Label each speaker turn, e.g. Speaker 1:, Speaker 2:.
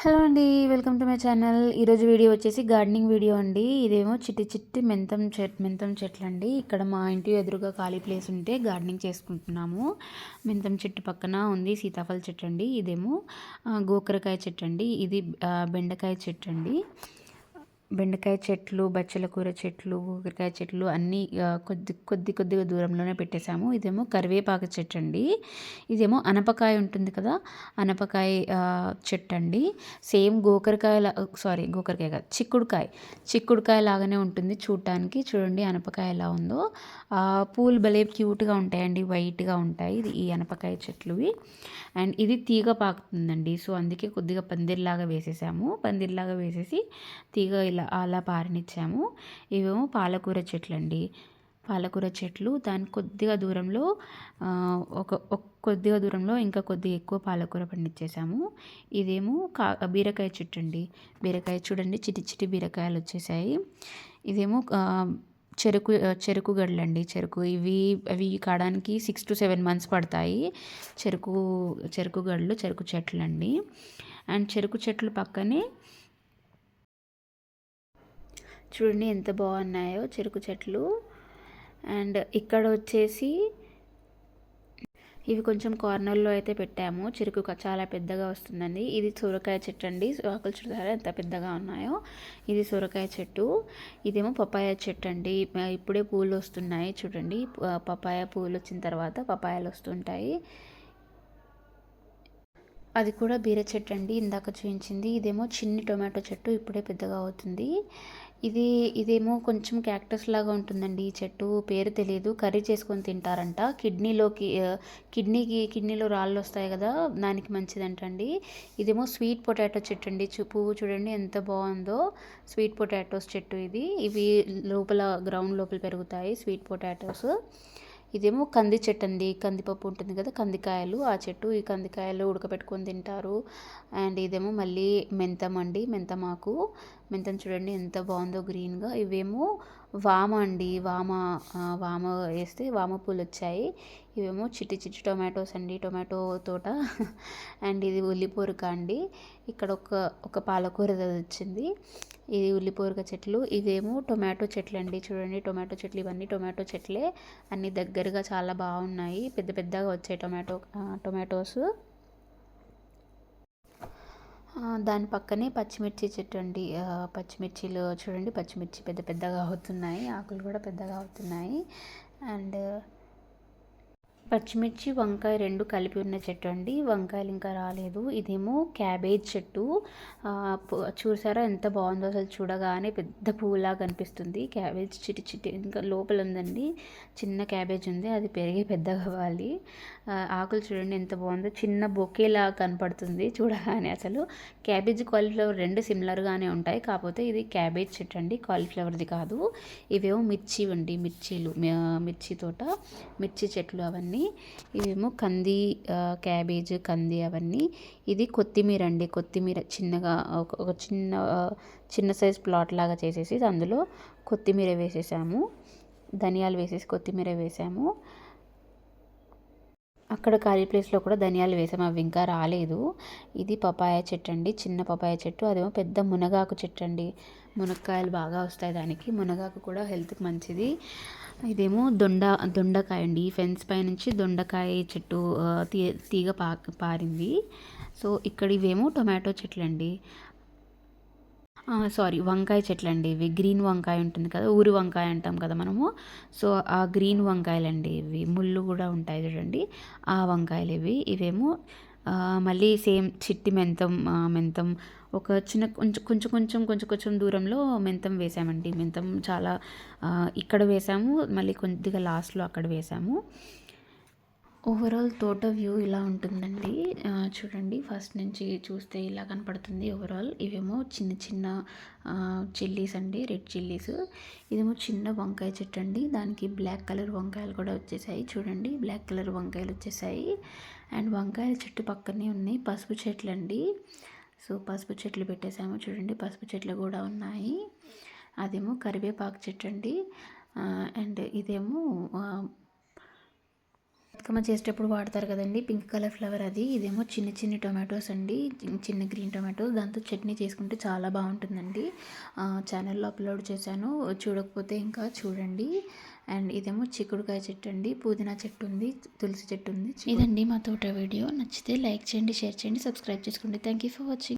Speaker 1: Hello అండి. Welcome to my channel. ఈరోజు video వచ్చేసి గార్డెనింగ్ వీడియో అండి. ఇదేమో చిట్టి చిట్టి మెంతం చెట్లండి. ఇక్కడ మా ఇంటి ఎదురుగా ఖాళీ ప్లేస్ ఉంటే గార్డెనింగ్ చేసుకుంటున్నాము. మెంతం చెట్టు పక్కన ఉంది సీతాఫల చెట్టు అండి. ఇదేమో గోకరకాయ చెట్టు అండి. ఇది బెండకాయ చెట్టు అండి. బెండకాయ చెట్లు, బచ్చల కూర చెట్లు, ఊరగాయ చెట్లు అన్నీ కొద్దిగా దూరంలోనే పెట్టేశాము. ఇదేమో కరివేపాకు చెట్టు అండి. ఇదేమో అనపకాయ ఉంటుంది కదా, అనపకాయ చెట్టు అండి. సేమ్ గోకరకాయ కాదు, చిక్కుడుకాయ లాగానే ఉంటుంది చూడటానికి. చూడండి అనపకాయ ఎలా ఉందో. పూలు భలే క్యూట్గా ఉంటాయండి, వైట్గా ఉంటాయి ఈ అనపకాయ చెట్లువి. అండ్ ఇది తీగ పాకుతుందండి. సో అందుకే కొద్దిగా పందిర్లాగా వేసేసి తీగ అలా పారనిచ్చాము. ఇవేమో పాలకూర చెట్లు అండి. పాలకూర చెట్లు దాని కొద్దిగా దూరంలో ఇంకా కొద్దిగా ఎక్కువ పాలకూర పండించేసాము. ఇదేమో బీరకాయ చెట్టు అండి. బీరకాయ చూడండి, చిటి చిటి బీరకాయలు వచ్చేసాయి. ఇదేమో చెరుకు గడ్డలండి. అవి కాయడానికి 6 to 7 months పడతాయి. చెరుకు గడ్డలు, చెరుకు చెట్లు అండి. అండ్ చెరుకు చెట్లు పక్కనే చూడండి ఎంత బాగున్నాయో చెరుకు చెట్లు. అండ్ ఇక్కడ వచ్చేసి ఇవి కొంచెం కార్నర్లో అయితే పెట్టాము. చెరుకు చాలా పెద్దగా వస్తుందండి. ఇది సొరకాయ చెట్టు అండి. ఆకులు చూడాలి ఎంత పెద్దగా ఉన్నాయో. ఇది సొరకాయ చెట్టు. ఇదేమో పపాయ చెట్టు అండి. ఇప్పుడే పూలు వస్తున్నాయి చూడండి. పపాయ పూలు వచ్చిన తర్వాత పపాయాలు వస్తుంటాయి. అది కూడా బీర చెట్టు అండి, ఇందాక చూపించింది. ఇదేమో చిన్ని టొమాటో చెట్టు, ఇప్పుడే పెద్దగా అవుతుంది. ఇదేమో కొంచెం క్యాక్టస్ లాగా ఉంటుందండి. ఈ చెట్టు పేరు తెలియదు. కర్రీ చేసుకొని తింటారంట. కిడ్నీలో రాళ్ళు వస్తాయి కదా, దానికి మంచిదంటండి. ఇదేమో స్వీట్ పొటాటో చెట్టు అండి. పువ్వు చూడండి ఎంత బాగుందో. స్వీట్ పొటాటోస్ చెట్టు ఇది. ఇవి గ్రౌండ్ లోపల పెరుగుతాయి స్వీట్ పొటాటోస్. ఇదేమో కంది చెట్టు అండి. కందిపప్పు ఉంటుంది కదా, కందికాయలు, ఆ చెట్టు. ఈ కందికాయలు ఉడకపెట్టుకొని తింటారు. అండ్ ఇదేమో మళ్ళీ మెంతం అండి, మెంతమాకు. మెంతం చూడండి ఎంత బాగుందో గ్రీన్గా. ఇవేమో వామ అండి. వామ వేస్తే వామ పూలు వచ్చాయి. ఇవేమో చిట్టి చిట్టి టొమాటోస్ అండి, టొమాటో తోట. అండ్ ఇది ఉల్లిపొరక అండి. ఇక్కడ ఒక పాలకూర వచ్చింది. ఇది ఉల్లిపొరక చెట్లు. ఇవేమో టొమాటో చెట్లు అండి. చూడండి టొమాటో చెట్లు, ఇవన్నీ టొమాటో చెట్లే. అన్ని దగ్గరగా చాలా బాగున్నాయి, పెద్ద పెద్దగా వచ్చాయి టొమాటోస్. దాని పక్కనే పచ్చిమిర్చి చెట్టు అండి. పచ్చిమిర్చిలు చూడండి, పచ్చిమిర్చి పెద్ద పెద్దగా అవుతున్నాయి, ఆకులు కూడా పెద్దగా అవుతున్నాయి. అండ్ పచ్చిమిర్చి, వంకాయ రెండు కలిపి ఉన్న చెట్టు అండి. వంకాయలు ఇంకా రాలేదు. ఇదేమో క్యాబేజ్ చెట్టు. చూసారా ఎంత బాగుందో అసలు. చూడగానే పెద్ద పువ్వులా కనిపిస్తుంది. క్యాబేజ్ చిట్టి చిట్టి ఇంకా లోపల ఉందండి. చిన్న క్యాబేజ్ ఉంది, అది పెరిగి పెద్దగా అవ్వాలి. ఆకులు చూడండి ఎంత బాగుందో, చిన్న బొకేలా కనపడుతుంది చూడగానే. అసలు క్యాబేజ్, కాలీఫ్లవర్ రెండు సిమిలర్గానే ఉంటాయి, కాకపోతే ఇది క్యాబేజ్ చెట్టు అండి, కాలీఫ్లవర్ది కాదు. ఇవేమో మిర్చి అండి, మిర్చి తోట, మిర్చి చెట్లు అవన్నీ. ఇవేమో క్యాబేజ్, కంది అవన్నీ. ఇది కొత్తిమీర అండి. కొత్తిమీర చిన్నగా ఒక చిన్న సైజ్ ప్లాట్ లాగా చేసేసి అందులో కొత్తిమీర వేసేసాము. ధనియాలు వేసేసి కొత్తిమీర వేసాము. అక్కడ ఖాళీ ప్లేస్లో కూడా ధనియాలు వేసాము, అవి ఇంకా రాలేదు. ఇది పపాయ చెట్టు అండి, చిన్న పపాయ చెట్టు. అదేమో పెద్ద మునగాకు చెట్టు అండి. మునక్కాయలు బాగా వస్తాయి దానికి. మునగాకు కూడా హెల్త్కి మంచిది. ఇదేమో దొండకాయ అండి. ఈ ఫెన్స్ పై నుంచి దొండకాయ చెట్టు తీగ పారింది. సో ఇక్కడ ఇవేమో టొమాటో చెట్లు అండి. వంకాయ చెట్లు అండి. ఇవి గ్రీన్ వంకాయ ఉంటుంది కదా, ఊరి వంకాయ అంటాం కదా మనము. సో ఆ గ్రీన్ వంకాయలు అండి ఇవి. ముళ్ళు కూడా ఉంటాయి చూడండి, ఆ వంకాయలు ఇవి. ఇవేమో మళ్ళీ సేమ్ చిట్టి మెంతం ఒక చిన్న కొంచెం దూరంలో మెంతం వేసామండి. మెంతం చాలా ఇక్కడ వేసాము, మళ్ళీ కొద్దిగా లాస్ట్లో అక్కడ వేసాము. ఓవరాల్ తోట వ్యూ ఇలా ఉంటుందండి. చూడండి ఫస్ట్ నుంచి చూస్తే ఇలా కనపడుతుంది ఓవరాల్. ఇవేమో చిన్న చిల్లీస్ అండి, రెడ్ చిల్లీస్. ఇదేమో చిన్న వంకాయ చెట్టు అండి. దానికి బ్లాక్ కలర్ వంకాయలు కూడా వచ్చేసాయి. చూడండి బ్లాక్ కలర్ వంకాయలు వచ్చేసాయి. అండ్ వంకాయల చెట్టు పక్కనే ఉన్నాయి పసుపు చెట్లు అండి. సో పసుపు చెట్లు పెట్టేసాము. చూడండి పసుపు చెట్లు కూడా ఉన్నాయి. అదేమో కరివేపాకు చెట్టు అండి. అండ్ ఇదేమో బతుకమ్మ చేసేటప్పుడు వాడతారు కదండి పింక్ కలర్ ఫ్లవర్ అది. ఇదేమో చిన్ని చిన్ని టొమాటోస్ అండి, చిన్న గ్రీన్ టొమాటోస్. దాంతో చట్నీ చేసుకుంటే చాలా బాగుంటుందండి. ఛానల్లో అప్లోడ్ చేశాను, చూడకపోతే ఇంకా చూడండి. అండ్ ఇదేమో చిక్కుడుకాయ చెట్టు అండి, పుదీనా చెట్టు ఉంది, తులసి చెట్టు ఉంది. ఇదండి మా తోట వీడియో. నచ్చితే లైక్ చేయండి, షేర్ చేయండి, సబ్స్క్రైబ్ చేసుకోండి. Thank you for watching.